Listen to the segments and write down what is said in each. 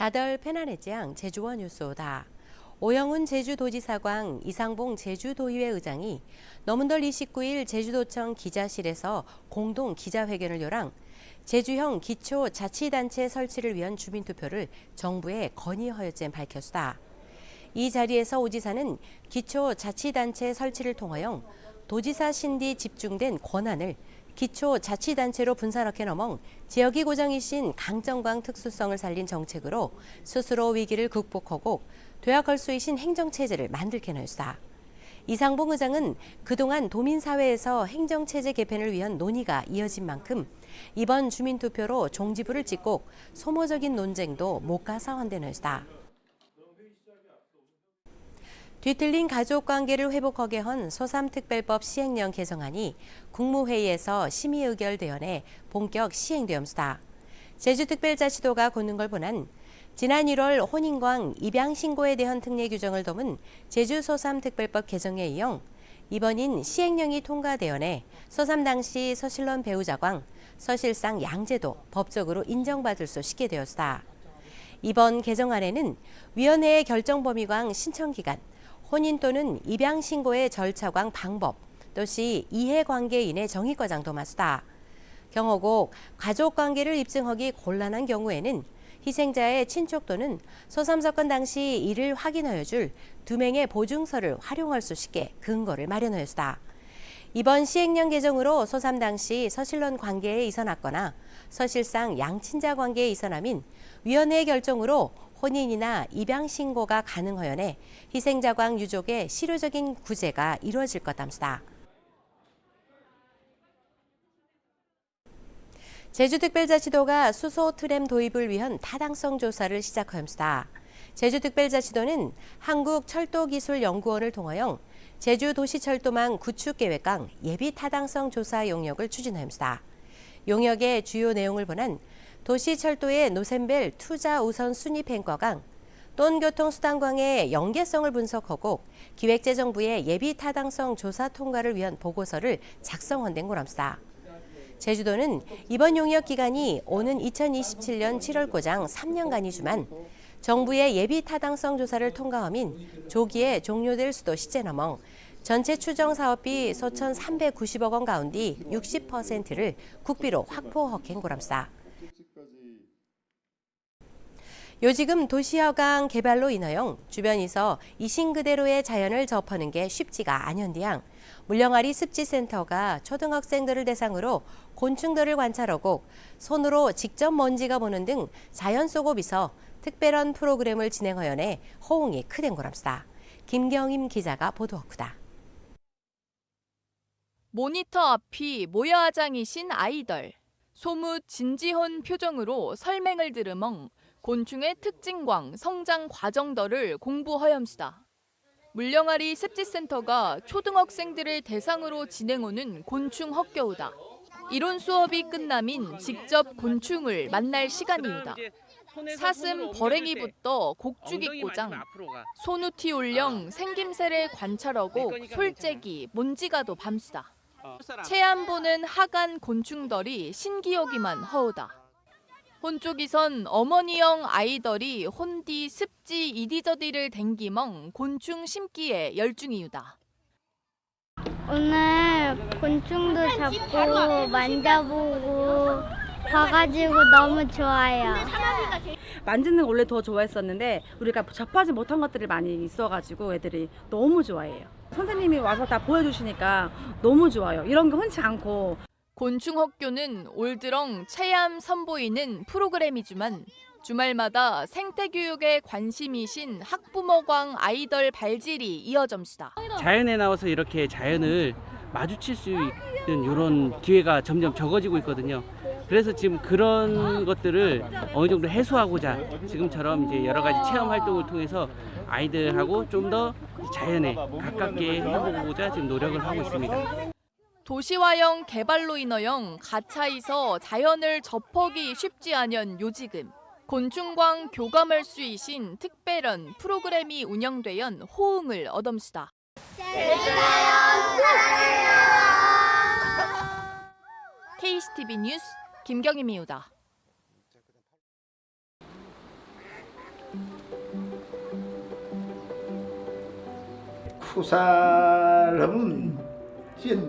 다들 편안했지양 제주원 뉴스오다. 오영훈 제주도지사광 이상봉 제주도의회 의장이 너문덜 29일 제주도청 기자실에서 공동 기자회견을 열랑 제주형 기초자치단체 설치를 위한 주민투표를 정부에 건의하였쨘 밝혔다. 이 자리에서 오 지사는 기초자치단체 설치를 통하여 도지사 신디 집중된 권한을 기초자치단체로 분산하게 넘어 지역이 고정이신 강정광 특수성을 살린 정책으로 스스로 위기를 극복하고 도약할 수 있는 행정체제를 만들게 하였다. 이상봉 의장은 그동안 도민사회에서 행정체제 개편을 위한 논의가 이어진 만큼 이번 주민투표로 종지부를 찍고 소모적인 논쟁도 못 가서 한다였다. 뒤틀린 가족관계를 회복하게 한 소3특별법 시행령 개정안이 국무회의에서 심의 의결대연에 본격 시행되었다. 제주특별자치도가 고는 걸 보난 지난 1월 혼인광 입양신고에 대한 특례 규정을 담은 제주 소3특별법 개정에 이어 이번인 시행령이 통과되연에 소3 당시 서실론 배우자광 서실상 양제도 법적으로 인정받을 수 있게 되었다. 이번 개정안에는 위원회의 결정 범위광 신청기간, 혼인 또는 입양 신고의 절차광 방법, 또시 이해관계인의 정의과장도 맞다. 경호국 가족관계를 입증하기 곤란한 경우에는 희생자의 친족 또는 소3 사건 당시 이를 확인하여 줄 두명의 보증서를 활용할 수 있게 근거를 마련하였다. 이번 시행령 개정으로 소3 당시 서실론 관계에 이선했거나 서실상 양친자 관계에 이선함인 위원회의 결정으로 혼인이나 입양 신고가 가능하여내 희생자광 유족의 실효적인 구제가 이루어질 것담수다. 제주특별자치도가 수소 트램 도입을 위한 타당성 조사를 시작하였습니다. 제주특별자치도는 한국철도기술연구원을 통하여 제주도시철도망 구축계획강 예비 타당성 조사 용역을 추진하였습니다. 용역의 주요 내용을 보난 도시철도의 노선별 투자 우선 순위 평가강, 또는교통수단광의 연계성을 분석하고 기획재정부의 예비 타당성 조사 통과를 위한 보고서를 작성한 된 거랍니다. 제주도는 이번 용역 기간이 오는 2027년 7월 고장 3년간이지만 정부의 예비 타당성 조사를 통과함인 조기에 종료될 수도 시제 넘어 전체 추정 사업비 소천 390억 원 가운데 60%를 국비로 확보하긴 고랍니다. 요지금 도시여강 개발로 인하여 주변에서 이신 그대로의 자연을 접하는 게 쉽지가 않은디양 물령아리 습지센터가 초등학생들을 대상으로 곤충들을 관찰하고 손으로 직접 먼지가 보는 등 자연 속업에서 특별한 프로그램을 진행하여내 호응이 크된 거랍니다. 김경임 기자가 보도하구다. 모니터 앞이 모여아장이신 아이들. 소무 진지한 표정으로 설명을 들으멍 곤충의 특징광 성장 과정들을 공부하염시다. 물령아리 습지센터가 초등학생들을 대상으로 진행하는 곤충 학교우다. 이론 수업이 끝나민 직접 곤충을 만날 시간이우다. 사슴 버랭이부터 곡주기 꼬장, 소누티 올령 생김새를 관찰하고 솔재기, 먼지가도 밤수다. 체안 보는 하간 곤충들이 신기하기만 허우다. 혼쪽이선 어머니형 아이들이 혼디 습지 이디저디를 댕기멍 곤충 심기에 열중이유다. 오늘 곤충도 잡고 만져보고 봐가지고 너무 좋아요. 만지는 걸 원래 더 좋아했었는데 우리가 접하지 못한 것들이 많이 있어가지고 애들이 너무 좋아해요. 선생님이 와서 다 보여주시니까 너무 좋아요. 이런 게 흔치 않고. 곤충학교는 올드렁 체험 선보이는 프로그램이지만 주말마다 생태교육에 관심이신 학부모광 아이들 발질이 이어점시다. 자연에 나와서 이렇게 자연을 마주칠 수 있는 이런 기회가 점점 적어지고 있거든요. 그래서 지금 그런 것들을 어느 정도 해소하고자 지금처럼 이제 여러 가지 체험 활동을 통해서 아이들하고 좀 더 자연에 가깝게 해보고자 지금 노력을 하고 있습니다. 도시화형 개발로 인하여 가차에서 자연을 접하기 쉽지 않은 요지금. 곤충광 교감할 수 있신 특별한 프로그램이 운영되연 호응을 얻음시다. KCTV 뉴스 김경임이우다. 풋살은 진짜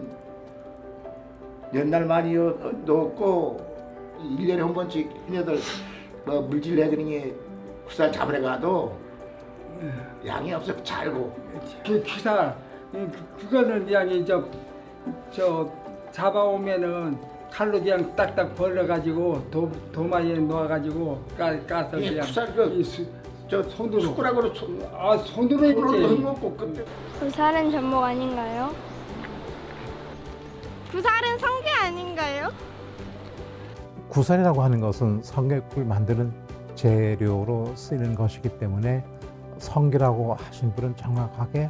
옛날 많이 넣었고 1년에 한 번씩 얘네들 뭐 물질 내그닝에 풋살 잡으러 가도 양이 없어 잘고 기사 그거는 그냥 저 잡아오면은 칼로 그냥 딱딱 벌려가지고 도마에 놓아가지고 까서 이 그냥 풋살 저 손으로. 숟가락으로 손으로 손으로 했지. 먹고 그때 부살은 전복 아닌가요? 부살은 성게 아닌가요? 구살이라고 하는 것은 성게국을 만드는 재료로 쓰이는 것이기 때문에 성게라고 하신 분은 정확하게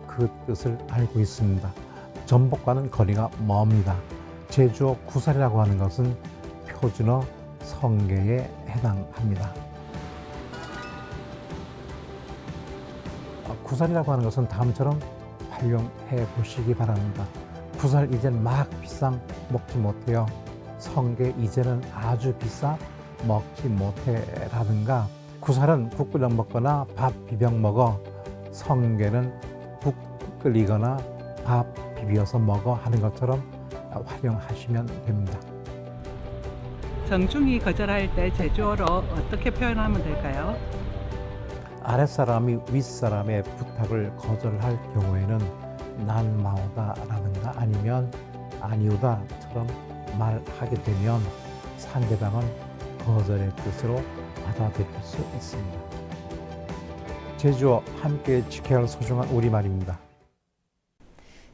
그 뜻을 알고 있습니다. 전복과는 거리가 멉니다. 제주어 구살이라고 하는 것은 표준어 성게에 해당합니다. 구살이라고 하는 것은 다음처럼 활용해 보시기 바랍니다. 구살 이젠 막 비싸 먹지 못해요. 성게 이제는 아주 비싸 먹지 못해 라든가 구살은 국 끓여 먹거나 밥 비벼 먹어 성게는 국 끓이거나 밥 비벼서 먹어 하는 것처럼 활용하시면 됩니다. 정중히 거절할 때 제주어로 어떻게 표현하면 될까요? 아랫사람이 윗사람의 부탁을 거절할 경우에는 난 마오다라든가 아니면 아니오다처럼 말하게 되면 상대방은 거절의 뜻으로 받아들일 수 있습니다. 제주어 함께 지켜야 할 소중한 우리말입니다.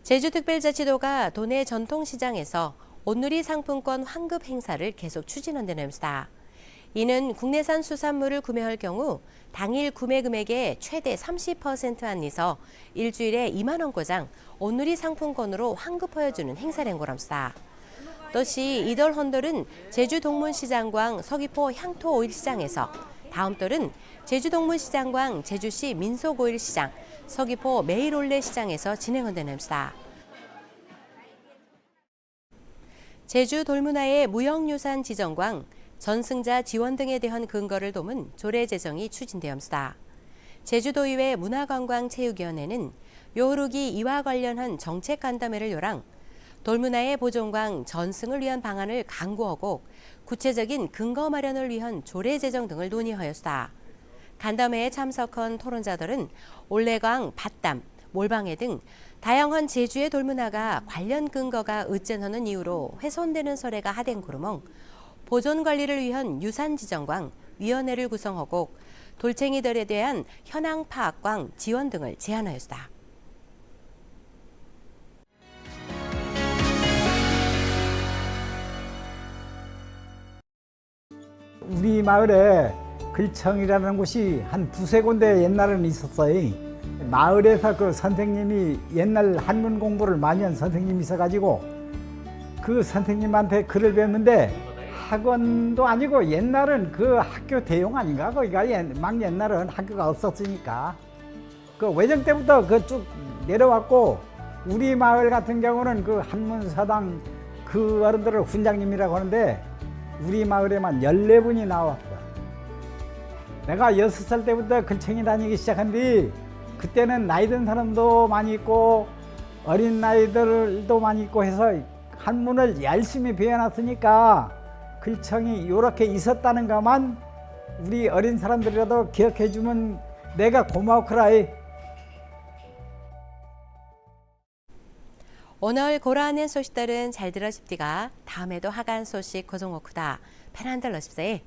제주특별자치도가 도내 전통시장에서 온누리 상품권 환급 행사를 계속 추진한다면서다. 이는 국내산 수산물을 구매할 경우 당일 구매 금액의 최대 30% 안에서 일주일에 2만 원권장 온누리 상품권으로 환급하여주는 행사된 거랍니다. 또시 이달 헌돌은 제주동문시장광 서귀포 향토오일시장에서 다음 달은 제주동문시장광 제주시 민속오일시장 서귀포 메일올레시장에서 진행한다면서다. 제주 돌문화의 무형유산 지정광 전승자 지원 등에 대한 근거를 도문 조례 제정이 추진되었습니다. 제주도의회 문화관광체육위원회는 요흐루기 이와 관련한 정책 간담회를 요랑 돌문화의 보존광 전승을 위한 방안을 강구하고 구체적인 근거 마련을 위한 조례 제정 등을 논의하였다. 간담회에 참석한 토론자들은 올레광, 밭담, 몰방해 등 다양한 제주의 돌문화가 관련 근거가 의존하는 이유로 훼손되는 사례가 하된 고르멍 보존 관리를 위한 유산지정광 위원회를 구성하고 돌챙이들에 대한 현황 파악광 지원 등을 제안하였다. 우리 마을에 글청이라는 곳이 한 두세 군데 옛날에는 있었어요. 마을에서 그 선생님이 옛날 한문 공부를 많이 한 선생님이 있어가지고 그 선생님한테 글을 배웠는데 학원도 아니고 옛날은 그 학교 대용 아닌가? 거기가 막 옛날은 학교가 없었으니까 그 외정 때부터 그 쭉 내려왔고 우리 마을 같은 경우는 그 한문사당 그 어른들을 훈장님이라고 하는데 우리 마을에만 14분이 나왔다. 내가 6살 때부터 글청이 다니기 시작한 뒤 그때는 나이 든 사람도 많이 있고 어린 나이들도 많이 있고 해서 한문을 열심히 배워놨으니까 글청이 이렇게 있었다는 것만 우리 어린 사람들이라도 기억해주면 내가 고마워크라. 오늘 고라하는 소식들은 잘 들으십디가 다음에도 하간 소식 고정오크다. 편안들 러십세.